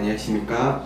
안녕하십니까.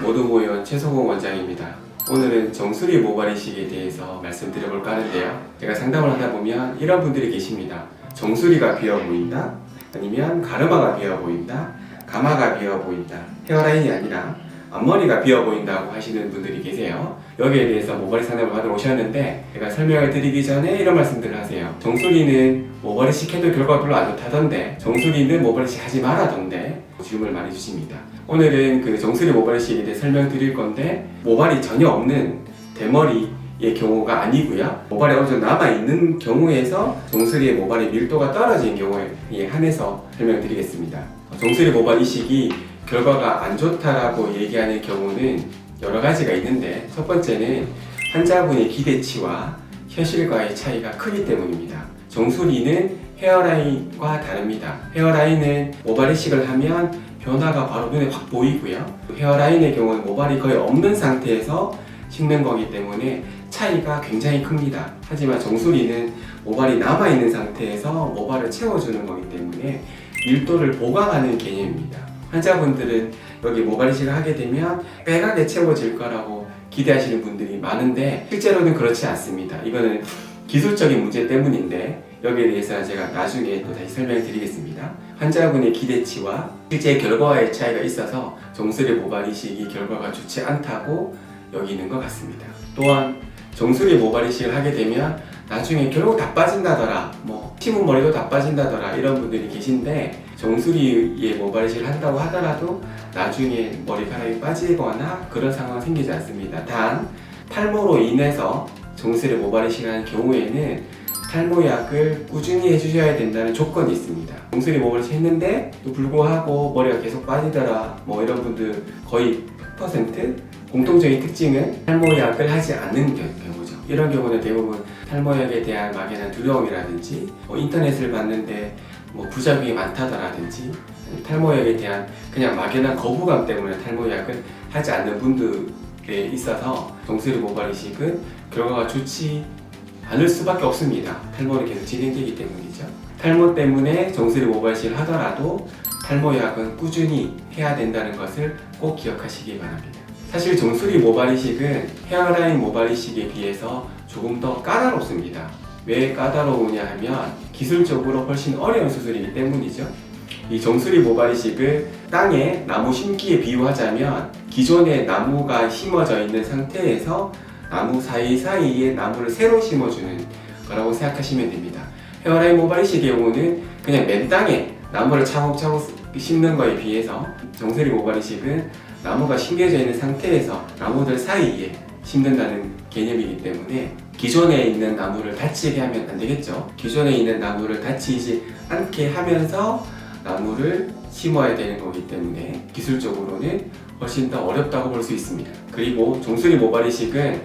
모두모의원 최소공 원장입니다. 오늘은 정수리 모발 이식에 대해서 말씀드려볼까 하는데요. 제가 상담을 하다 보면 이런 분들이 계십니다. 정수리가 비어 보인다, 아니면 가르마가 비어 보인다, 가마가 비어 보인다, 헤어라인이 아니라 앞머리가 비어 보인다고 하시는 분들이 계세요. 여기에 대해서 모발이 상담을 받으러 오셨는데 제가 설명을 드리기 전에 이런 말씀들을 하세요. 정수리는 모발 이식해도 결과가 별로 안 좋다던데, 정수리는 모발 이식 하지 말아던데 질문을 많이 주십니다. 오늘은 그 정수리 모발 이식에 대해 설명드릴 건데, 모발이 전혀 없는 대머리의 경우가 아니고요. 모발이 어느 정도 남아있는 경우에서 정수리의 모발의 밀도가 떨어진 경우에 한해서 설명드리겠습니다. 정수리 모발 이식이 결과가 안 좋다라고 얘기하는 경우는 여러 가지가 있는데, 첫 번째는 환자분의 기대치와 현실과의 차이가 크기 때문입니다. 정수리는 헤어라인과 다릅니다. 헤어라인은 모발 이식을 하면 변화가 바로 눈에 확 보이고요. 헤어라인의 경우는 모발이 거의 없는 상태에서 심는 거기 때문에 차이가 굉장히 큽니다. 하지만 정수리는 모발이 남아있는 상태에서 모발을 채워주는 거기 때문에 밀도를 보강하는 개념입니다. 환자분들은 여기 모발 이식을 하게 되면 빼가게 채워질 거라고 기대하시는 분들이 많은데, 실제로는 그렇지 않습니다. 이거는 기술적인 문제 때문인데, 여기에 대해서는 제가 나중에 또 다시 설명을 드리겠습니다. 환자분의 기대치와 실제 결과와의 차이가 있어서 정수리 모발 이식이 결과가 좋지 않다고 여기는 것 같습니다. 또한 정수리 모발 이식을 하게 되면 나중에 결국 다 빠진다더라, 심은 머리도 다 빠진다더라, 이런 분들이 계신데, 정수리에 모발 이식을 한다고 하더라도 나중에 머리카락이 빠지거나 그런 상황은 생기지 않습니다. 단 탈모로 인해서 정수리 모발 이식을 하는 경우에는 탈모약을 꾸준히 해주셔야 된다는 조건이 있습니다. 정수리 모발 이식 했는데 또 불구하고 머리가 계속 빠지더라, 이런 분들 거의 100%. 공통적인 특징은 탈모약을 하지 않는 경우죠. 이런 경우는 대부분 탈모약에 대한 막연한 두려움이라든지, 인터넷을 봤는데 부작용이 많다더라든지, 탈모약에 대한 그냥 막연한 거부감 때문에 탈모약을 하지 않는 분들에 있어서 정수리 모발 이식은 결과가 좋지 않을 수밖에 없습니다. 탈모는 계속 진행되기 때문이죠. 탈모 때문에 정수리 모발 이식을 하더라도 탈모약은 꾸준히 해야 된다는 것을 꼭 기억하시기 바랍니다. 사실 정수리 모발 이식은 헤어라인 모발 이식에 비해서 조금 더 까다롭습니다. 왜 까다로우냐 하면 기술적으로 훨씬 어려운 수술이기 때문이죠. 이 정수리 모발 이식을 땅에 나무 심기에 비유하자면, 기존에 나무가 심어져 있는 상태에서 나무 사이사이에 나무를 새로 심어주는 거라고 생각하시면 됩니다. 헤어라인 모발 이식의 경우는 그냥 맨 땅에 나무를 차곡차곡 심는 거에 비해서, 정수리 모발 이식은 나무가 심겨져 있는 상태에서 나무들 사이에 심는다는 개념이기 때문에 기존에 있는 나무를 다치게 하면 안 되겠죠. 기존에 있는 나무를 다치지 않게 하면서 나무를 심어야 되는 거기 때문에 기술적으로는 훨씬 더 어렵다고 볼 수 있습니다. 그리고 정수리 모발 이식은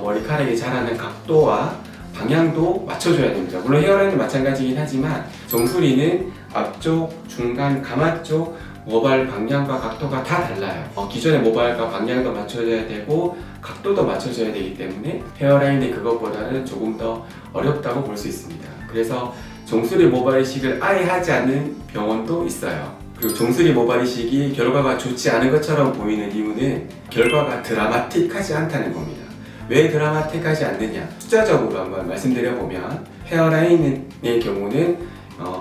머리카락이 자라는 각도와 방향도 맞춰줘야 됩니다. 물론 헤어라인도 마찬가지긴 하지만 정수리는 앞쪽, 중간, 가마 쪽 모발 방향과 각도가 다 달라요. 기존의 모발과 방향도 맞춰줘야 되고 각도도 맞춰줘야 되기 때문에 헤어라인이 그것보다는 조금 더 어렵다고 볼 수 있습니다. 그래서 정수리 모발 이식을 아예 하지 않는 병원도 있어요. 그리고 정수리 모발 이식이 결과가 좋지 않은 것처럼 보이는 이유는 결과가 드라마틱하지 않다는 겁니다. 왜 드라마틱하지 않느냐? 숫자적으로 한번 말씀드려보면, 헤어라인의 경우는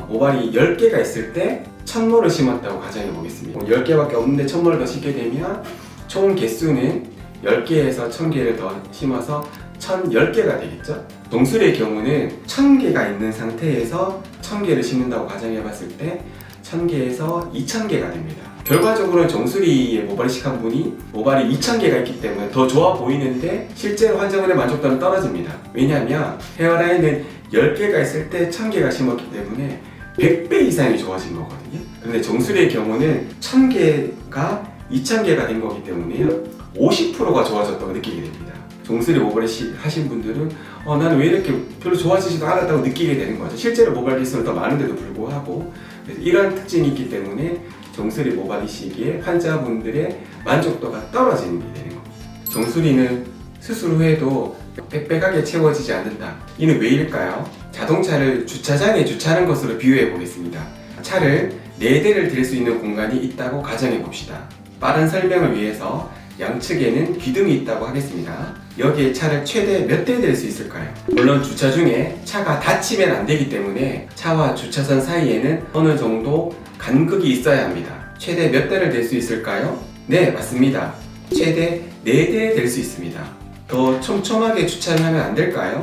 모발이 10개가 있을 때 1000모를 심었다고 가정해 보겠습니다. 10개밖에 없는데 1000모를 더 심게 되면 총 개수는 10개에서 1000개를 더 심어서 1010개가 되겠죠? 정수리의 경우는 1000개가 있는 상태에서 1000개를 심는다고 가정해 봤을 때 1000개에서 2000개가 됩니다. 결과적으로 정수리에 모발 이식한 분이 모발이 2000개가 있기 때문에 더 좋아 보이는데 실제로 환자분의 만족도는 떨어집니다. 왜냐하면 헤어라인은 10개가 있을 때 1000개가 심었기 때문에 100배 이상이 좋아진 거거든요. 그런데 정수리의 경우는 1000개가 2000개가 된 거기 때문에 50%가 좋아졌다고 느끼게 됩니다. 정수리 모발 이식 하신 분들은 나는 왜 이렇게 별로 좋아지지도 않았다고 느끼게 되는 거죠. 실제로 모발 개수는 더 많은데도 불구하고. 이런 특징이 있기 때문에 정수리 모발 이식의 환자분들의 만족도가 떨어지는 게 되는 겁니다. 정수리는 수술 후에도 빽빽하게 채워지지 않는다. 이는 왜일까요? 자동차를 주차장에 주차하는 것으로 비유해 보겠습니다. 차를 4대를 댈 수 있는 공간이 있다고 가정해 봅시다. 빠른 설명을 위해서 양측에는 기둥이 있다고 하겠습니다. 여기에 차를 최대 몇 대 댈 수 있을까요? 물론 주차 중에 차가 다치면 안 되기 때문에 차와 주차선 사이에는 어느 정도 간극이 있어야 합니다. 최대 몇 대를 댈 수 있을까요? 네, 맞습니다. 최대 4대 댈 수 있습니다. 더 촘촘하게 주차를 하면 안 될까요?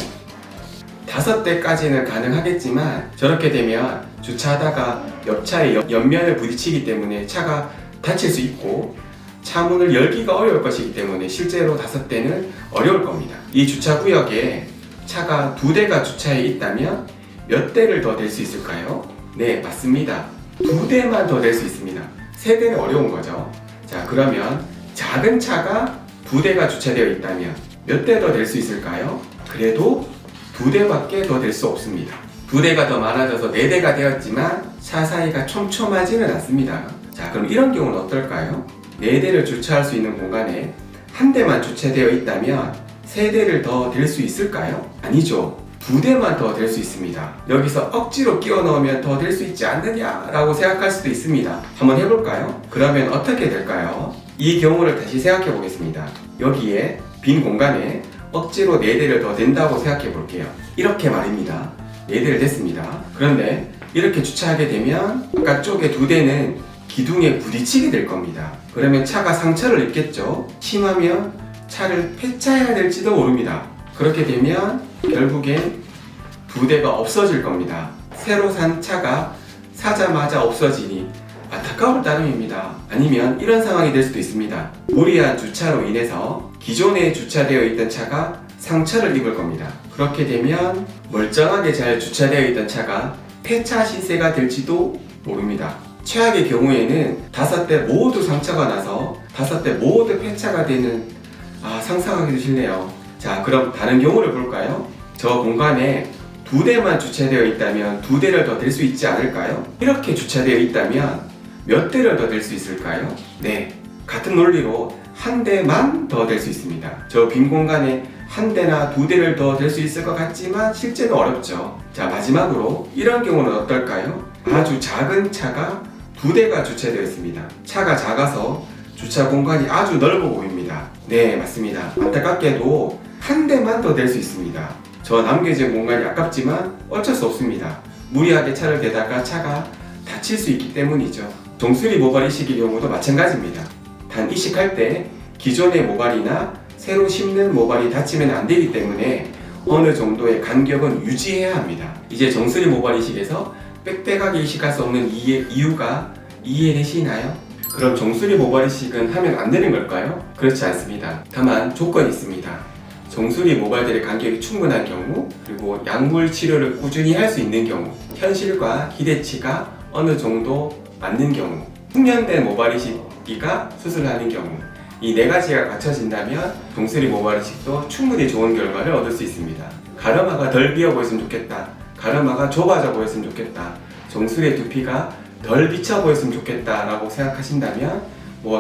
5대까지는 가능하겠지만 저렇게 되면 주차하다가 옆차의 옆면을 부딪히기 때문에 차가 다칠 수 있고 차 문을 열기가 어려울 것이기 때문에 실제로 5대는 어려울 겁니다. 이 주차구역에 차가 2대가 주차해 있다면 몇 대를 더 댈 수 있을까요? 네, 맞습니다. 2대만 더 댈 수 있습니다. 3대는 어려운 거죠. 자, 그러면 작은 차가 2대가 주차되어 있다면 몇 대 더 댈 수 있을까요? 그래도 2대밖에 더 될 수 없습니다. 2대가 더 많아져서 4대가 되었지만 차 사이가 촘촘하지는 않습니다. 자, 그럼 이런 경우는 어떨까요? 4대를 주차할 수 있는 공간에 한 대만 주차되어 있다면 3대를 더 댈 수 있을까요? 아니죠. 2대만 더 댈 수 있습니다. 여기서 억지로 끼워 넣으면 더 댈 수 있지 않느냐라고 생각할 수도 있습니다. 한번 해볼까요? 그러면 어떻게 될까요? 이 경우를 다시 생각해 보겠습니다. 여기에 빈 공간에 억지로 4대를 더 댄다고 생각해 볼게요. 이렇게 말입니다. 4대를 댔습니다. 그런데 이렇게 주차하게 되면 바깥쪽에 2대는 기둥에 부딪히게 될 겁니다. 그러면 차가 상처를 입겠죠. 심하면 차를 폐차해야 될지도 모릅니다. 그렇게 되면 결국엔 2대가 없어질 겁니다. 새로 산 차가 사자마자 없어지니 안타까울 따름입니다. 아니면 이런 상황이 될 수도 있습니다. 무리한 주차로 인해서 기존에 주차되어 있던 차가 상처를 입을 겁니다. 그렇게 되면 멀쩡하게 잘 주차되어 있던 차가 폐차 시세가 될지도 모릅니다. 최악의 경우에는 5대 모두 상처가 나서 5대 모두 폐차가 되는, 상상하기도 싫네요. 자, 그럼 다른 경우를 볼까요? 저 공간에 2대만 주차되어 있다면 2대를 더 댈 수 있지 않을까요? 이렇게 주차되어 있다면 몇 대를 더 댈 수 있을까요? 네, 같은 논리로 한 대만 더 댈 수 있습니다. 저 빈 공간에 한 대나 2대를 더 댈 수 있을 것 같지만 실제는 어렵죠. 자, 마지막으로 이런 경우는 어떨까요? 아주 작은 차가 2대가 주차되어 있습니다. 차가 작아서 주차 공간이 아주 넓어 보입니다. 네, 맞습니다. 안타깝게도 한 대만 더 댈 수 있습니다. 저 남겨진 공간이 아깝지만 어쩔 수 없습니다. 무리하게 차를 대다가 차가 다칠 수 있기 때문이죠. 정수리 모발 이식의 경우도 마찬가지입니다. 단 이식할 때 기존의 모발이나 새로 심는 모발이 다치면 안 되기 때문에 어느 정도의 간격은 유지해야 합니다. 이제 정수리 모발 이식에서 빽빽하게 이식할 수 없는 이유가 이해되시나요? 그럼 정수리 모발 이식은 하면 안 되는 걸까요? 그렇지 않습니다. 다만 조건이 있습니다. 정수리 모발들의 간격이 충분한 경우, 그리고 약물 치료를 꾸준히 할 수 있는 경우, 현실과 기대치가 어느 정도 맞는 경우, 숙련된 모발 이식기가 수술하는 경우, 이 4가지가 갖춰진다면 정수리 모발 이식도 충분히 좋은 결과를 얻을 수 있습니다. 가르마가 덜 비어 보였으면 좋겠다, 가르마가 좁아져 보였으면 좋겠다, 정수리의 두피가 덜 비쳐 보였으면 좋겠다 라고 생각하신다면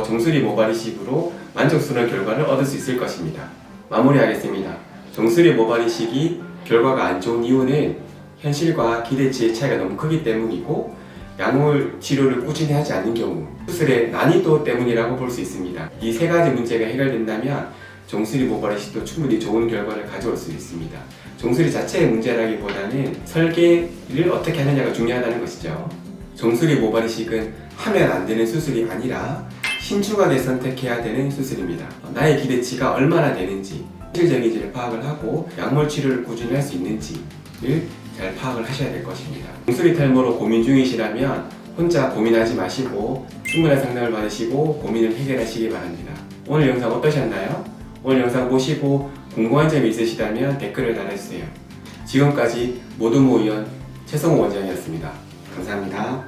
정수리 모발 이식으로 만족스러운 결과를 얻을 수 있을 것입니다. 마무리하겠습니다. 정수리 모발 이식이 결과가 안 좋은 이유는 현실과 기대치의 차이가 너무 크기 때문이고, 약물 치료를 꾸준히 하지 않는 경우, 수술의 난이도 때문이라고 볼 수 있습니다. 이 3가지 문제가 해결된다면 정수리 모발 이식도 충분히 좋은 결과를 가져올 수 있습니다. 정수리 자체의 문제라기보다는 설계를 어떻게 하느냐가 중요하다는 것이죠. 정수리 모발 이식은 하면 안 되는 수술이 아니라 신중하게 선택해야 되는 수술입니다. 나의 기대치가 얼마나 되는지, 현실적인지를 파악을 하고 약물 치료를 꾸준히 할 수 있는지를 잘 파악을 하셔야 될 것입니다. 정수리 탈모로 고민 중이시라면 혼자 고민하지 마시고 충분한 상담을 받으시고 고민을 해결하시기 바랍니다. 오늘 영상 어떠셨나요? 오늘 영상 보시고 궁금한 점이 있으시다면 댓글을 달아주세요. 지금까지 모두모의원 최성호 원장이었습니다. 감사합니다.